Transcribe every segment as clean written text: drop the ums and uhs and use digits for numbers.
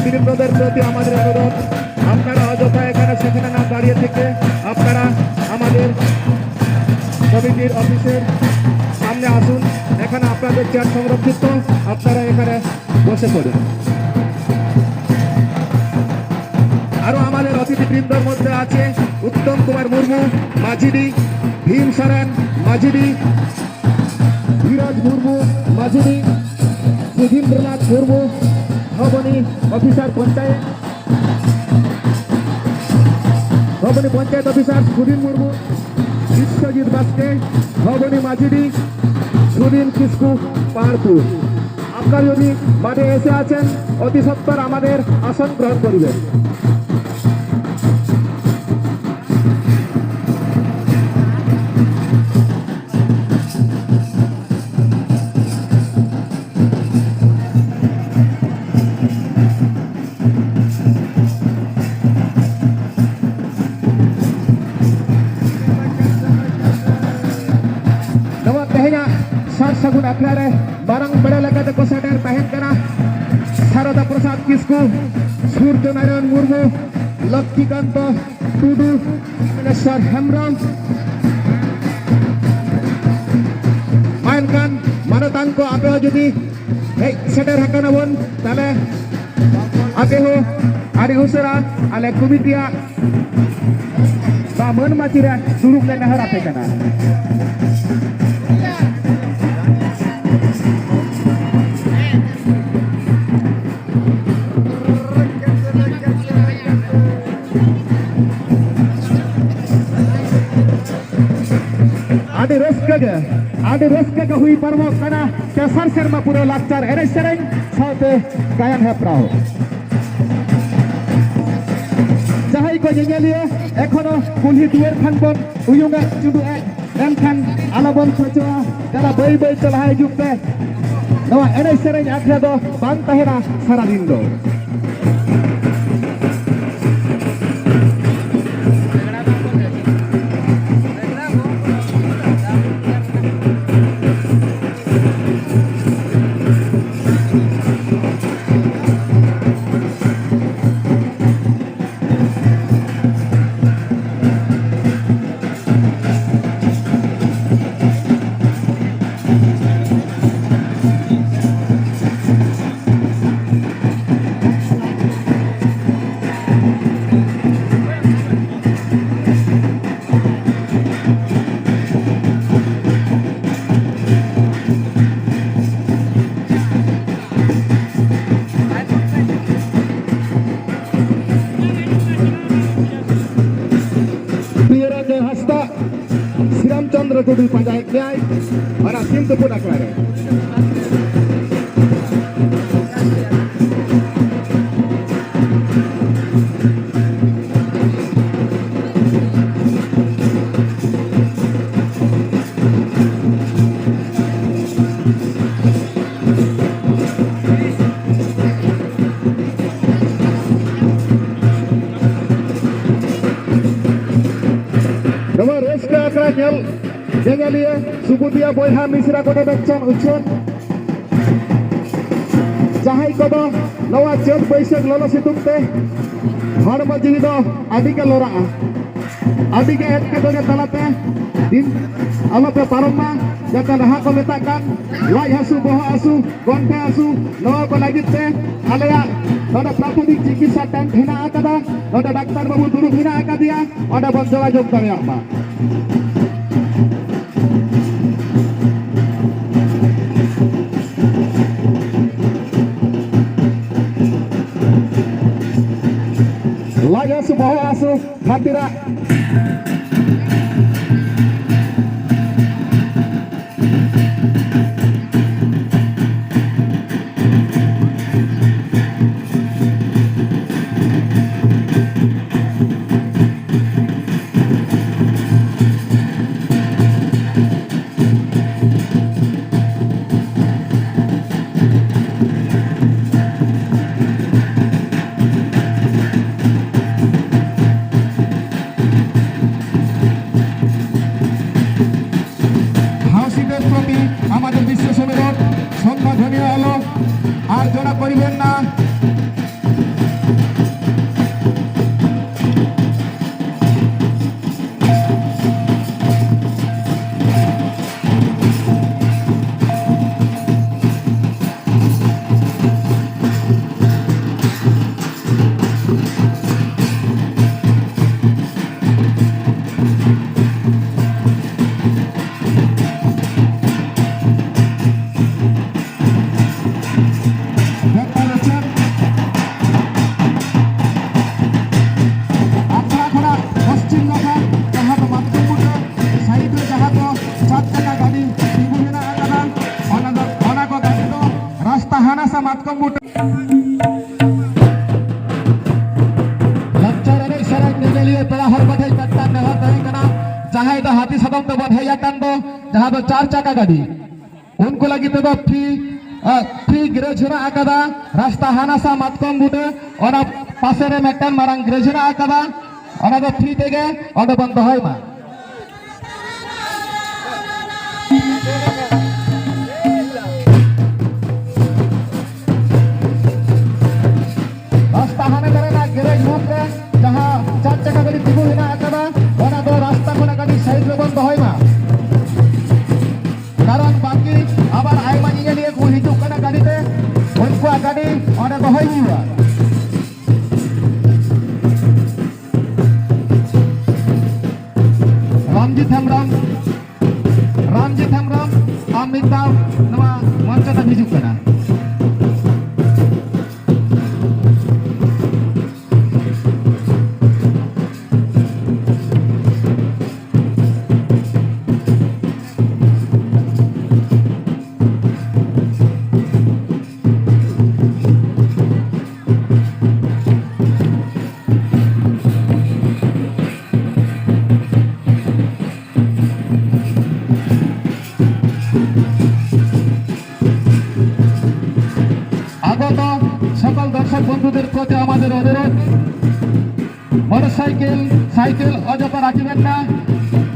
বৃন্দদের প্রতি আমাদের অনুরোধ, আপনারা অযথা এখানে সেখানে না দাঁড়িয়ে থেকে আপনারা আমাদের কমিটির অফিসের সামনে আসুন। এখানে আপনাদের চেয়ার সংরক্ষিত, আপনারা এখানে বসে পড়ুন। আরো আমাদের অতিথিবৃন্দর মধ্যে আছে উত্তম কুমার মুর্মু মাঝিডি, ভীম সরেন মাঝিডি, ধীরজ মুর্মু মাঝিডি, সুধীন্দ্রনাথ মুর্মু ভবনী অফিসার পঞ্চায়েত, ভবনী পঞ্চায়েত অফিসার সুধীন মুর্মু, বিশ্বজিৎ বাস্কে ভবনী মাঝিডি, সুধীন কিসকু পাহাড়পুর। আপনারা যদি মাঠে এসে আছেন অতি সত্বর আমাদের আসন গ্রহণ করিবেন। सागुन अखड़े बारंग बड़े लगे को सेटर तहन कना शारदा प्रसाद किस्कू, सूर्य नारायण मुर्मू, लक्ष्मीकांत टुडू, मिनेश्वर हेम्ब्रम, मायनकान मानतान को आपे हो जुदी सेटर हकाना बोन ताले आपे हो आदि उसरा आले कमिटिया बामन माचिरा दुरुक ले नहर आपे कना आदि रस्के के हुई पर्व कना केसर शर्मा पूरे लाचार एने सेरें साथे गायन हेप्राव जहाई को जेंगेलिए एखोनो कुल्ही दुएर खानबन उयुंगा चुडु एनखान आलाबन सचोआ जरा बई बई चलाहाय जुगते नवा एने सेरें आखरा दो बां ताहेना सारा दिन दो Kudu panjang kiai, mana tim tu pun nak lari. Nomor reska akranyal. Jengalia subudia boyha misra kode beccan ucun jahai kodo lawa jon baisek lolo situng te horma jiwi do adike lora adike etke doge talate din alope paroma jaka raha ko metakan lai hasu boha asu gonte asu lawa ko lagit te aleya noda prathomik chikitsa tent hena akada noda daktar babu duruk hena akadia oda bon jogajog dareya ba Asu bawa asu hatira पेड़ा हर बठे कट्टा नेहर तहे कना जहां दो हाथी सदम तो बधाइया कान दो जहां दो 4 चक्का गाड़ी उनको लगी तो फ्री ग्रेज हेना आकादा रास्ता हानासा मातकम बुटे ओना पासे रे मेटन मारंग ग्रेज हेना आकादा ओना दो फ्री तेगे ओंडे बन दोहय मा रास्ता हाने करेना ग्रेज मुख रे जहां 4 चक्का गाड़ी तिगु हेना आकादा ओना दो रास्ता कोना गाड़ी साइड रे बन दोहय मा कारण बाकी आबार आयमा निये को हिजुक कना गाड़ी ते उनको गाड़ी ओना दोहय हुआ रामजी थमराम अमिताभ नवा मंच तक हिजुक कना सकल दर्शक बंधुদের প্রতি আমাদের অনুরোধ মোটরসাইকেল অযথা রাখবেন না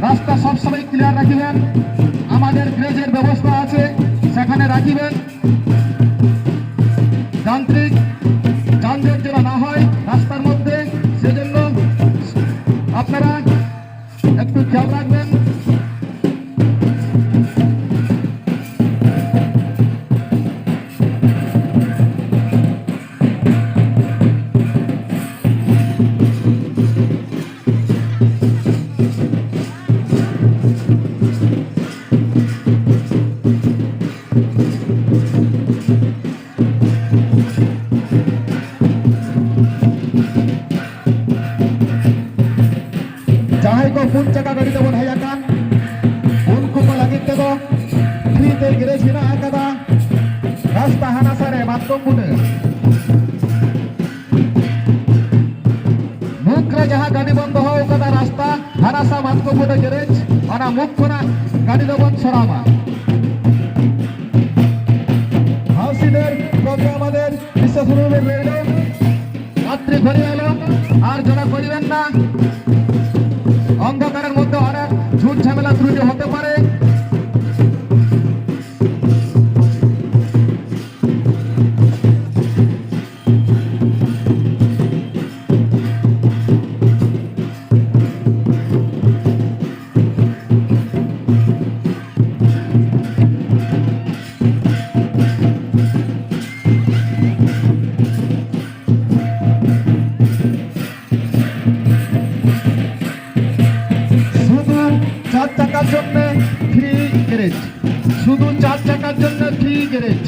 রাস্তা সব সময় ক্লিয়ার রাখবেন আমাদের গ্রেজের ব্যবস্থা আছে সেখানে রাখবেন যান্ত্রিক যানজট যেন না হয় রাস্তার মধ্যে সেজন্য আপনারা একটু খেয়াল রাখবেন जहां को 4 चक्का गाड़ी ते बधाया कान उनको को लगी ते फ्री ते ग्रेज हिना आकादा रास्ता हाना सारे मातकम बुटे मुख रे जहां गाड़ी बंद हो कदा रास्ता हाना सा मातकम बुटे ग्रेज ओना मुख कोना गाड़ी दो बंद सरामा হাউসিদের প্রতি আমাদের বিশেষ অনুরোধ রইল রাত্রি ঘরে এলো আর জড়া করিবেন না অন্ধকারের মধ্যে অনেক ঝুট ঝামেলা ত্রুটি হতে পারে শুধু 4 চাকার জন্য ফ্রি গ্যারেজ